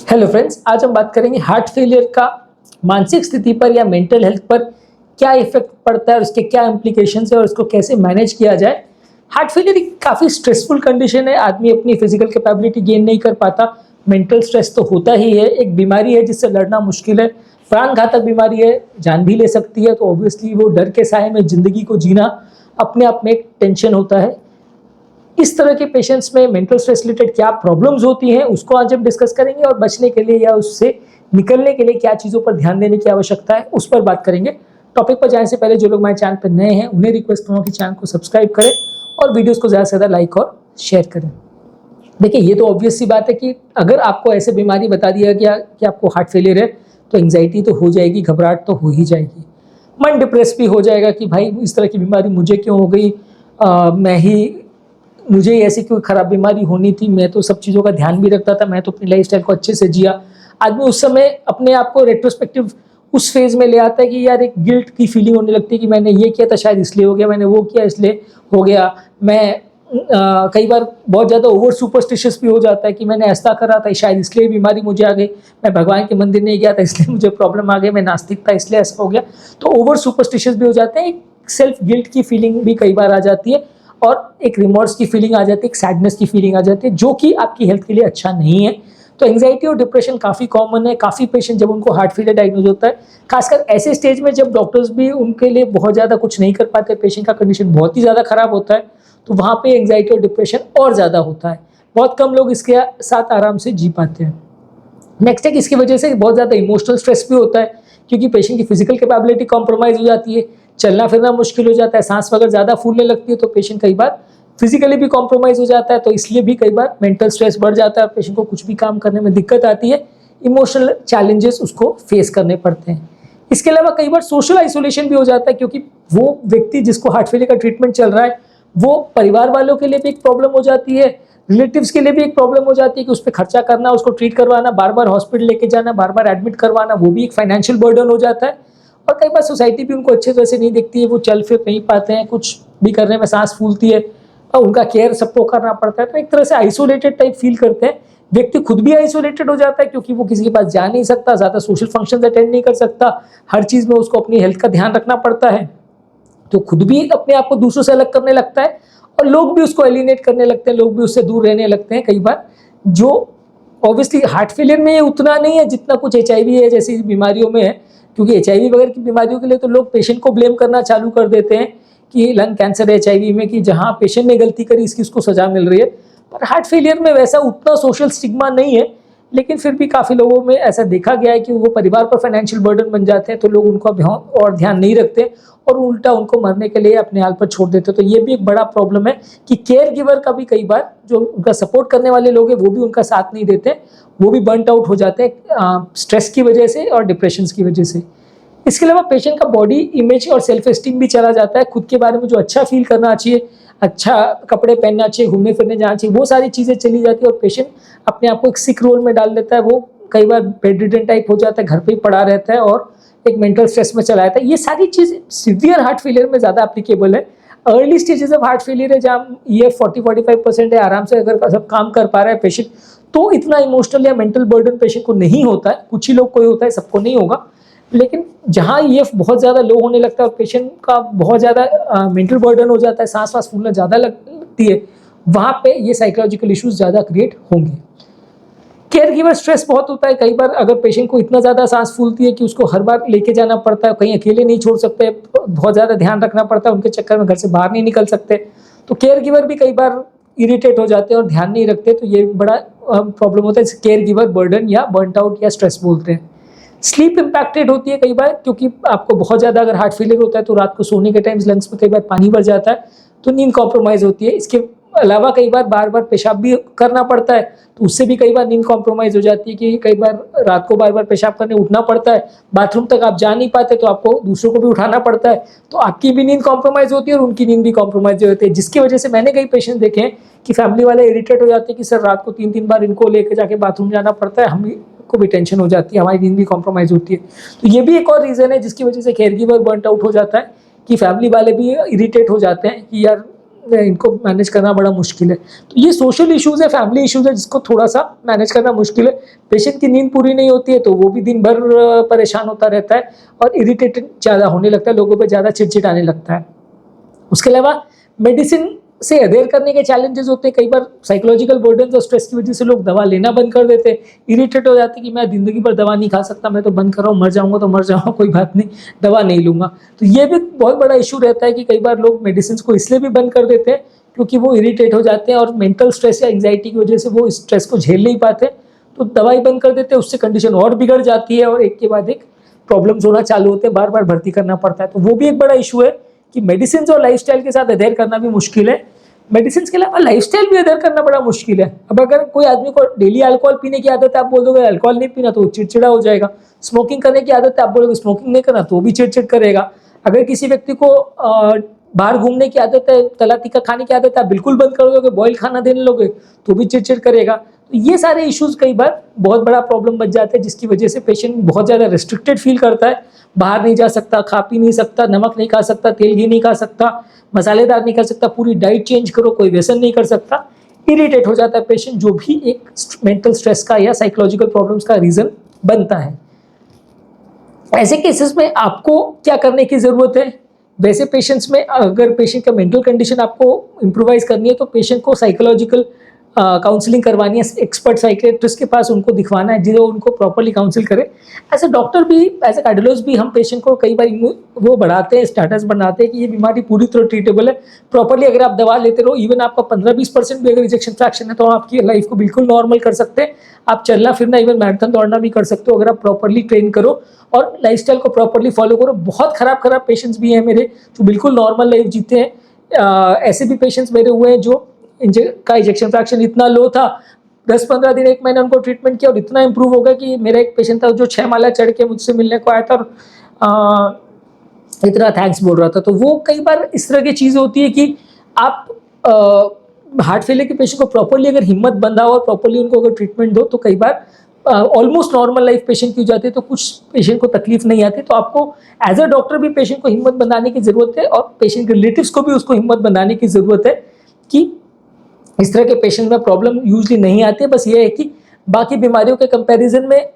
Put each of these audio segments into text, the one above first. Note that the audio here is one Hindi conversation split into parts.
हेलो फ्रेंड्स, आज हम बात करेंगे हार्ट फेलियर का मानसिक स्थिति पर या मेंटल हेल्थ पर क्या इफेक्ट पड़ता है और उसके क्या इम्प्लीकेशंस है और उसको कैसे मैनेज किया जाए। हार्ट फेलियर एक काफ़ी स्ट्रेसफुल कंडीशन है। आदमी अपनी फिजिकल कैपेबिलिटी गेन नहीं कर पाता, मेंटल स्ट्रेस तो होता ही है। एक बीमारी है जिससे लड़ना मुश्किल है, प्राण घातक बीमारी है, जान भी ले सकती है। तो ऑब्वियसली वो डर के साए में ज़िंदगी को जीना अपने आप में एक टेंशन होता है। इस तरह के पेशेंट्स में मेंटल स्ट्रेस रिलेटेड क्या प्रॉब्लम्स होती हैं उसको आज हम डिस्कस करेंगे, और बचने के लिए या उससे निकलने के लिए क्या चीज़ों पर ध्यान देने की आवश्यकता है उस पर बात करेंगे। टॉपिक पर जाने से पहले जो लोग मेरे चैनल पर नए हैं उन्हें रिक्वेस्ट करूँगा कि चैनल को सब्सक्राइब करें और वीडियोस को ज़्यादा से ज़्यादा लाइक और शेयर करें। देखिए, ये तो ऑब्वियस सी बात है कि अगर आपको ऐसे बीमारी बता दिया गया कि आपको हार्ट फेलियर है तो एंग्जाइटी तो हो जाएगी, घबराहट तो हो ही जाएगी, मन डिप्रेस भी हो जाएगा कि भाई इस तरह की बीमारी मुझे क्यों हो गई, मुझे ऐसी कोई खराब बीमारी होनी थी, मैं तो सब चीज़ों का ध्यान भी रखता था, मैं तो अपनी लाइफस्टाइल को अच्छे से जिया। आदमी उस समय अपने आप को रेट्रोस्पेक्टिव उस फेज में ले आता है कि यार एक गिल्ट की फीलिंग होने लगती है कि मैंने ये किया था शायद इसलिए हो गया, मैंने वो किया इसलिए हो गया। मैं कई बार बहुत ज़्यादा ओवर सुपरस्टिशियस भी हो जाता है कि मैंने ऐसा करा था शायद इसलिए बीमारी मुझे आ गई, मैं भगवान के मंदिर नहीं गया था इसलिए मुझे प्रॉब्लम आ गई, मैं नास्तिक था इसलिए ऐसा हो गया। तो ओवर सुपरस्टिशियस भी हो जाते हैं, एक सेल्फ गिल्ट की फीलिंग भी कई बार आ जाती है और एक रिमोर्स की फीलिंग आ जाती है, एक सैडनेस की फीलिंग आ जाती है, जो कि आपकी हेल्थ के लिए अच्छा नहीं है। तो एंग्जाइटी और डिप्रेशन काफ़ी कॉमन है। काफ़ी पेशेंट जब उनको हार्ट फेलियर डायग्नोज होता है, खासकर ऐसे स्टेज में जब डॉक्टर्स भी उनके लिए बहुत ज़्यादा कुछ नहीं कर पाते, पेशेंट का कंडीशन बहुत ही ज़्यादा खराब होता है, तो वहाँ पे एंग्जाइटी और डिप्रेशन और ज़्यादा होता है। बहुत कम लोग इसके साथ आराम से जी पाते हैं। नेक्स्ट है कि इसकी वजह से बहुत ज़्यादा इमोशनल स्ट्रेस भी होता है, क्योंकि पेशेंट की फिजिकल कैपेबिलिटी कॉम्प्रोमाइज़ हो जाती है, चलना फिरना मुश्किल हो जाता है, सांस वगैरह ज़्यादा फूलने लगती है, तो पेशेंट कई बार फिजिकली भी कॉम्प्रोमाइज़ हो जाता है। तो इसलिए भी कई बार मेंटल स्ट्रेस बढ़ जाता है, पेशेंट को कुछ भी काम करने में दिक्कत आती है, इमोशनल चैलेंजेस उसको फेस करने पड़ते हैं। इसके अलावा कई बार सोशल आइसोलेशन भी हो जाता है, क्योंकि वो व्यक्ति जिसको हार्ट फेलियर का ट्रीटमेंट चल रहा है वो परिवार वालों के लिए भी एक प्रॉब्लम हो जाती है, रिलेटिव्स के लिए भी एक प्रॉब्लम हो जाती है कि उस पर खर्चा करना, उसको ट्रीट करवाना, बार बार हॉस्पिटल लेके जाना, बार बार एडमिट करवाना, वो भी एक फाइनेंशियल बर्डन हो जाता है। और कई बार सोसाइटी भी उनको अच्छे तरह से नहीं देखती है, वो चल फिर नहीं पाते हैं, कुछ भी करने में सांस फूलती है और उनका केयर सबको करना पड़ता है। तो एक तरह से आइसोलेटेड टाइप फील करते हैं। व्यक्ति खुद भी आइसोलेटेड हो जाता है, क्योंकि वो किसी के पास जा नहीं सकता, ज़्यादा सोशल फंक्शन अटेंड नहीं कर सकता, हर चीज़ में उसको अपनी हेल्थ का ध्यान रखना पड़ता है, तो खुद भी अपने आप को दूसरों से अलग करने लगता है और लोग भी उसको एलिनेट करने लगते हैं, लोग भी उससे दूर रहने लगते हैं कई बार। जो ऑब्वियसली हार्ट फेलियर में ये उतना नहीं है जितना कुछ HIV है जैसी बीमारियों में है, क्योंकि HIV वगैरह की बीमारियों के लिए तो लोग पेशेंट को ब्लेम करना चालू कर देते हैं कि लंग कैंसर है HIV में, कि जहाँ पेशेंट ने गलती करी इसकी उसको सजा मिल रही है। पर हार्ट फेलियर में वैसा उतना सोशल स्टिग्मा नहीं है, लेकिन फिर भी काफ़ी लोगों में ऐसा देखा गया है कि वो परिवार पर फाइनेंशियल बर्डन बन जाते हैं, तो लोग उनको और ध्यान नहीं रखते और उल्टा उनको मरने के लिए अपने हाल पर छोड़ देते हैं। तो ये भी एक बड़ा प्रॉब्लम है कि केयर गिवर का भी कई बार जो उनका सपोर्ट करने वाले लोग हैं वो भी उनका साथ नहीं देते, वो भी बर्नट आउट हो जाते हैं स्ट्रेस की वजह से और डिप्रेशन की वजह से। इसके अलावा पेशेंट का बॉडी इमेज और सेल्फ एस्टीम भी चला जाता है। खुद के बारे में जो अच्छा फील करना चाहिए, अच्छा कपड़े पहनना चाहिए, घूमने फिरने जाना चाहिए, वो सारी चीज़ें चली जाती है और पेशेंट अपने आप को एक सिक रोल में डाल देता है। वो कई बार बेडरिडन टाइप हो जाता है, घर पे ही पड़ा रहता है और एक मेंटल स्ट्रेस में चला जाता है। ये सारी चीज़ सीवियर हार्ट फेलियर में ज़्यादा एप्लीकेबल है। Early stages of heart failure है जहाँ ये 40-45% है, आराम से अगर सब काम कर पा रहा है पेशेंट, तो इतना इमोशनल या मेंटल बर्डन पेशेंट को नहीं होता है। कुछ ही लोग को होता है, सबको नहीं होगा। लेकिन जहाँ ये बहुत ज़्यादा लो होने लगता है और पेशेंट का बहुत ज़्यादा मेंटल बर्डन हो जाता है, सांस वास फूलना ज़्यादा लगती है, वहाँ पे ये साइकोलॉजिकल इश्यूज ज़्यादा क्रिएट होंगे। केयर गिवर स्ट्रेस बहुत होता है। कई बार अगर पेशेंट को इतना ज़्यादा सांस फूलती है कि उसको हर बार लेके जाना पड़ता है, कहीं अकेले नहीं छोड़ सकते, बहुत ज़्यादा ध्यान रखना पड़ता है, उनके चक्कर में घर से बाहर नहीं निकल सकते, तो केयर गिवर भी कई बार इरिटेट हो जाते हैं और ध्यान नहीं रखते, तो ये बड़ा प्रॉब्लम होता है। केयर गिवर बर्डन या बर्नट आउट या स्ट्रेस बोलते हैं। स्लीप इम्पैक्टेड होती है कई बार, क्योंकि आपको बहुत ज़्यादा अगर हार्ट फेलियर होता है तो रात को सोने के टाइम लंग्स में कई बार पानी भर जाता है, तो नींद कॉम्प्रोमाइज़ होती है। इसके अलावा कई बार बार बार पेशाब भी करना पड़ता है, तो उससे भी कई बार नींद कॉम्प्रोमाइज़ हो जाती है कि कई बार रात को बार बार पेशाब करने उठना पड़ता है, बाथरूम तक आप जा नहीं पाते तो आपको दूसरों को भी उठाना पड़ता है, तो आपकी भी नींद कॉम्प्रोमाइज़ होती है और उनकी नींद भी कॉम्प्रोमाइज़ होती है, जिसकी वजह से मैंने कई पेशेंट देखे हैं कि फैमिली वाले इरिटेट हो जाते हैं कि सर रात को 3-3 बार इनको लेकर जाके बाथरूम जाना पड़ता है, हम को भी टेंशन हो जाती है, हमारी नींद भी कॉम्प्रोमाइज़ होती है। तो ये भी एक और रीज़न है जिसकी वजह से केयर गिवर बर्नट आउट हो जाता है कि फैमिली वाले भी इरिटेट हो जाते हैं कि यार इनको मैनेज करना बड़ा मुश्किल है। तो ये सोशल इश्यूज़ है, फैमिली इश्यूज़ है, जिसको थोड़ा सा मैनेज करना मुश्किल है। पेशेंट की नींद पूरी नहीं होती है तो वो भी दिन भर परेशान होता रहता है और इरिटेटेड ज़्यादा होने लगता है, लोगों पे ज़्यादा चिड़चिड़ाने लगता है। उसके अलावा मेडिसिन से अधेर करने के चैलेंजेस होते हैं। कई बार साइकोलॉजिकल बर्डन और स्ट्रेस की वजह से लोग दवा लेना बंद कर देते हैं, इरिटेट हो जाते हैं कि मैं ज़िंदगी भर दवा नहीं खा सकता, मैं तो बंद कर रहा हूँ, मर जाऊँगा तो मर जाऊँगा, कोई बात नहीं, दवा नहीं लूँगा। तो ये भी बहुत बड़ा इशू रहता है कि कई बार लोग मेडिसिन को इसलिए भी बंद कर देते हैं क्योंकि वो इरिटेट हो जाते हैं और मेंटल स्ट्रेस या एंग्जाइटी की वजह से वो स्ट्रेस को झेल नहीं पाते, तो दवाई बंद कर देते हैं। उससे कंडीशन और बिगड़ जाती है और एक के बाद एक प्रॉब्लम्स होना चालू होते हैं, बार बार भर्ती करना पड़ता है। तो वो भी एक बड़ा इशू है कि मेडिसिन और लाइफस्टाइल के साथ अधेर करना भी मुश्किल है। मेडिसिन के अलावा लाइफस्टाइल भी अधेर करना बड़ा मुश्किल है। अब अगर कोई आदमी को डेली अल्कोहल पीने की आदत है, आप बोल दोगे अल्कोहल नहीं पीना तो वो चिड़चिड़ा हो जाएगा। स्मोकिंग करने की आदत है, आप बोलोगे स्मोकिंग नहीं करना तो वो भी चिड़चिड़ करेगा। अगर किसी व्यक्ति को बाहर घूमने की आदत है, तला तीखा खाने की आदत है, आप बिल्कुल बंद कर दोगे, बॉयल खाना देने लोगे तो भी चिड़चिड़ करेगा। तो ये सारे इश्यूज कई बार बहुत बड़ा प्रॉब्लम बन जाते हैं, जिसकी वजह से पेशेंट बहुत ज़्यादा रिस्ट्रिक्टेड फील करता है, बाहर नहीं जा सकता, खा पी नहीं सकता, नमक नहीं खा सकता, तेल घी नहीं खा सकता, मसालेदार नहीं खा सकता, पूरी डाइट चेंज करो, कोई व्यसन नहीं कर सकता, इरिटेट हो जाता है पेशेंट, जो भी एक मेंटल स्ट्रेस का या साइकोलॉजिकल प्रॉब्लम्स का रीज़न बनता है। ऐसे केसेस में आपको क्या करने की ज़रूरत है? वैसे पेशेंट्स में अगर पेशेंट का मेंटल कंडीशन आपको इम्प्रोवाइज करनी है तो पेशेंट को साइकोलॉजिकल काउंसलिंग करवानी है, एक्सपर्ट साइकियाट्रिस्ट के पास उनको दिखवाना है जो उनको प्रॉपर्ली काउंसिल करे। एज ए डॉक्टर भी, एज ए कार्डियोलॉजिस्ट भी हम पेशेंट को कई बार वो बढ़ाते हैं, स्टेटस बनाते हैं कि ये बीमारी पूरी तरह ट्रीटेबल है, प्रॉपर्ली अगर आप दवा लेते रहो, इवन आपका 15-20% भी अगर रिजेक्शन फ्रैक्शन है तो आपकी लाइफ को बिल्कुल नॉर्मल कर सकते हैं। आप चलना फिरना, इवन मैराथन दौड़ना भी कर सकते हो अगर आप प्रॉपर्ली ट्रेन करो और लाइफस्टाइल को प्रॉपर्ली फॉलो करो। बहुत खराब पेशेंट्स भी हैं मेरे जो बिल्कुल नॉर्मल लाइफ जीते हैं। ऐसे भी पेशेंट्स मेरे हुए हैं जो का इजेक्शन फ्रैक्शन इतना लो था, 10-15 दिन, 1 महीना उनको ट्रीटमेंट किया और इतना इंप्रूव हो गया कि मेरा एक पेशेंट था जो 6 माला चढ़ के मुझसे मिलने को आया था और इतना थैंक्स बोल रहा था। तो वो कई बार इस तरह की चीज़ होती है कि आप हार्ट फेलियर के पेशेंट को प्रॉपर्ली अगर हिम्मत बंधा और प्रॉपर्ली उनको अगर ट्रीटमेंट दो तो कई बार ऑलमोस्ट नॉर्मल लाइफ पेशेंट की हो जाती है, तो कुछ पेशेंट को तकलीफ नहीं आती। तो आपको एज अ डॉक्टर भी पेशेंट को हिम्मत बनाने की ज़रूरत है और पेशेंट के रिलेटिव्स को भी उसको हिम्मत बनाने की ज़रूरत है कि इस तरह के पेशेंट में प्रॉब्लम यूजली नहीं आती है। बस ये है कि बाकी बीमारियों के कंपैरिजन में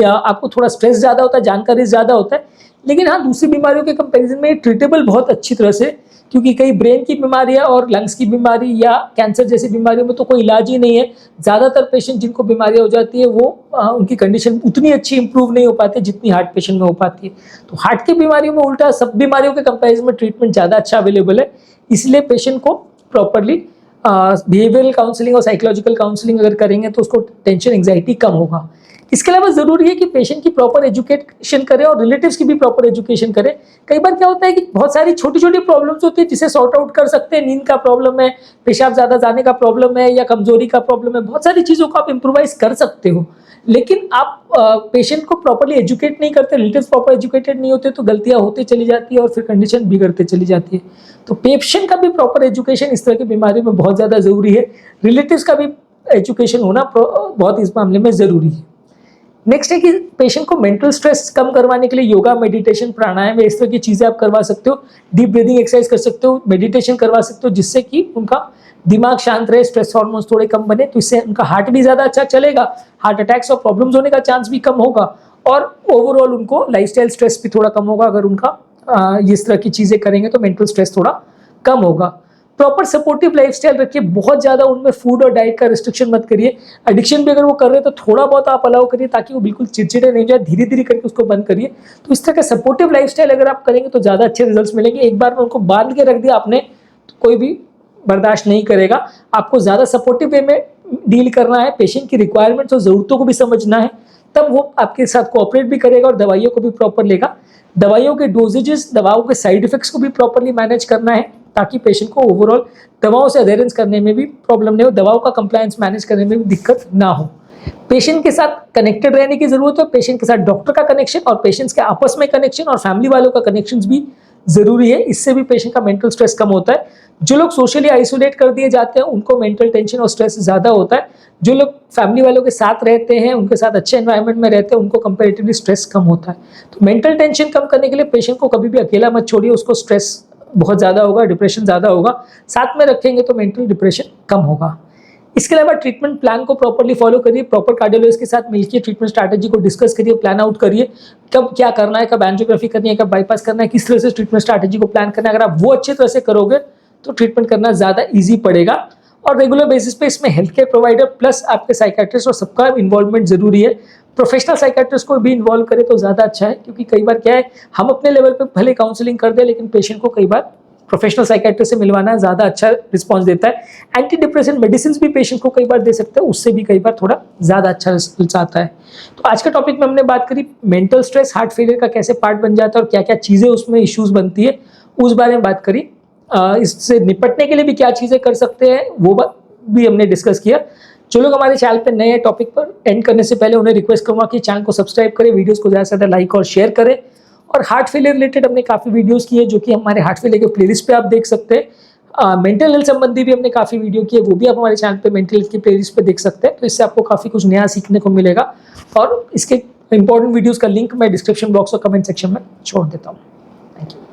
या आपको थोड़ा स्ट्रेस ज़्यादा होता है, जानकारी ज़्यादा होता है, लेकिन हाँ दूसरी बीमारियों के कंपैरिजन में ट्रीटेबल बहुत अच्छी तरह से, क्योंकि कई ब्रेन की बीमारियां और लंग्स की बीमारी या कैंसर जैसी बीमारियों में तो कोई इलाज ही नहीं है। ज़्यादातर पेशेंट जिनको बीमारियां हो जाती है वो उनकी कंडीशन उतनी अच्छी इंप्रूव नहीं हो पाती जितनी हार्ट पेशेंट में हो पाती है। तो हार्ट की बीमारियों में उल्टा सब बीमारियों के कंपैरिजन में ट्रीटमेंट ज़्यादा अच्छा अवेलेबल है, इसलिए पेशेंट को प्रॉपरली बिहेवियरल काउंसलिंग और साइकोलॉजिकल काउंसलिंग अगर करेंगे तो उसको टेंशन एंग्जाइटी कम होगा। इसके अलावा ज़रूरी है कि पेशेंट की प्रॉपर एजुकेशन करें और रिलेटिव्स की भी प्रॉपर एजुकेशन करें। कई बार क्या होता है कि बहुत सारी छोटी छोटी प्रॉब्लम्स होती है जिसे सॉर्ट आउट कर सकते हैं, नींद का प्रॉब्लम है, पेशाब ज़्यादा जाने का प्रॉब्लम है या कमजोरी का प्रॉब्लम है, बहुत सारी चीज़ों को आप इम्प्रोवाइज कर सकते हो, लेकिन आप पेशेंट को प्रॉपर्ली एजुकेट नहीं करते, रिलेटिव्स प्रॉपर एजुकेटेड नहीं होते तो गलतियाँ होती चली जाती है और फिर कंडीशन बिगड़ते चली जाती है। तो पेशेंट का भी प्रॉपर एजुकेशन इस तरह की बीमारी में बहुत ज़्यादा ज़रूरी है, रिलेटिव्स का भी एजुकेशन होना बहुत इस मामले में ज़रूरी है। नेक्स्ट है कि पेशेंट को मेंटल स्ट्रेस कम करवाने के लिए योगा, मेडिटेशन, प्राणायाम इस तरह की चीज़ें आप करवा सकते हो, डीप ब्रीदिंग एक्सरसाइज कर सकते हो, मेडिटेशन करवा सकते हो, जिससे कि उनका दिमाग शांत रहे, स्ट्रेस हार्मोन्स थोड़े कम बने, तो इससे उनका हार्ट भी ज़्यादा अच्छा चलेगा, हार्ट अटैक्स और प्रॉब्लम्स होने का चांस भी कम होगा और ओवरऑल उनको लाइफस्टाइल स्ट्रेस भी थोड़ा कम होगा। अगर उनका इस तरह की चीज़ें करेंगे तो मेंटल स्ट्रेस थोड़ा कम होगा। प्रॉपर सपोर्टिव लाइफस्टाइल रखिए, बहुत ज़्यादा उनमें फूड और डाइट का रिस्ट्रिक्शन मत करिए। एडिक्शन भी अगर वो कर रहे हैं तो थोड़ा बहुत आप अलाउ करिए ताकि वो बिल्कुल चिड़चिड़े नहीं जाए, धीरे धीरे करके उसको बंद करिए। तो इस तरह का सपोर्टिव लाइफस्टाइल अगर आप करेंगे तो ज़्यादा अच्छे रिजल्ट्स मिलेंगे। एक बार में उनको बांध के रख दिया आपने तो कोई भी बर्दाश्त नहीं करेगा। आपको ज़्यादा सपोर्टिव वे में डील करना है, पेशेंट की रिक्वायरमेंट्स और ज़रूरतों को भी समझना है, तब वो आपके साथ कोऑपरेट भी करेगा और दवाइयों को भी प्रॉपर लेगा। दवाइयों के डोजेजेस, दवाओं के साइड इफेक्ट्स को भी प्रॉपर्ली मैनेज करना है ताकि पेशेंट को ओवरऑल दवाओं से अडेरेंस करने में भी प्रॉब्लम नहीं हो, दवाओं का कंप्लायंस मैनेज करने में भी दिक्कत ना हो। पेशेंट के साथ कनेक्टेड रहने की जरूरत है, पेशेंट के साथ डॉक्टर का कनेक्शन और पेशेंट्स के आपस में कनेक्शन और फैमिली वालों का कनेक्शन भी जरूरी है। इससे भी पेशेंट का मेंटल स्ट्रेस कम होता है। जो लोग सोशली आइसोलेट कर दिए जाते हैं उनको मेंटल टेंशन और स्ट्रेस ज़्यादा होता है। जो लोग फैमिली वालों के साथ रहते हैं, उनके साथ अच्छे एनवायरनमेंट में रहते हैं, उनको कंपैरेटिवली स्ट्रेस कम होता है। तो मेंटल टेंशन कम करने के लिए पेशेंट को कभी भी अकेला मत छोड़िए, उसको स्ट्रेस बहुत ज़्यादा होगा, डिप्रेशन ज़्यादा होगा। साथ में रखेंगे तो मेंटल डिप्रेशन कम होगा। इसके अलावा ट्रीटमेंट प्लान को प्रॉपर्ली फॉलो करिए, प्रॉपर कार्डियोलॉजिस्ट के साथ मिलकर ट्रीटमेंट स्ट्रैटेजी को डिस्कस करिए, प्लान आउट करिए, कब क्या करना है, कब एंजियोग्राफी करनी है, कब बाईपास करना है, किस तरह से ट्रीटमेंट स्ट्रैटेजी को प्लान करना है। अगर आप वो अच्छी तरह से करोगे तो ट्रीटमेंट करना ज़्यादा ईजी पड़ेगा। और रेगुलर बेसिस पे इसमें हेल्थ केयर प्रोवाइडर प्लस आपके साइकेट्रिस्ट और सबका इन्वॉल्वमेंट जरूरी है। प्रोफेशनल साइकेट्रिस्ट को भी इन्वॉल्व करें तो ज़्यादा अच्छा है, क्योंकि कई बार क्या है, हम अपने लेवल पे भले काउंसलिंग कर दें लेकिन पेशेंट को कई बार प्रोफेशनल साइकेट्रिस्ट से मिलवाना ज़्यादा अच्छा रिस्पॉन्स देता है। एंटी डिप्रेशन मेडिसिन भी पेशेंट को कई बार दे सकते हैं, उससे भी कई बार थोड़ा ज़्यादा अच्छा रिजल्ट आता है। तो आज के टॉपिक में हमने बात करी मेंटल स्ट्रेस हार्ट फेलियर का कैसे पार्ट बन जाता है और क्या क्या चीज़ें उसमें इश्यूज बनती है, उस बारे में बात करी। इससे निपटने के लिए भी क्या चीज़ें कर सकते हैं वो भी हमने डिस्कस किया। जो लोग हमारे चैनल पे नए टॉपिक पर एंड करने से पहले उन्हें रिक्वेस्ट करूंगा कि चैनल को सब्सक्राइब करें, वीडियोस को ज़्यादा से ज़्यादा लाइक और शेयर करें। और हार्ट फेलियर रिलेटेड हमने काफ़ी वीडियोस किए जो कि हमारे हार्ट फेलियर के प्लेलिस्ट पे आप देख सकते हैं। मेंटल हेल्थ संबंधी भी हमने काफ़ी वीडियो किए, वो भी आप हमारे चैनल पे मेंटल हेल्थ की प्लेलिस्ट पे देख सकते हैं। तो इससे आपको काफ़ी कुछ नया सीखने को मिलेगा। और इसके इंपॉर्टेंट वीडियोज़ का लिंक मैं डिस्क्रिप्शन बॉक्स और कमेंट सेक्शन में छोड़ देता हूँ। Thank you.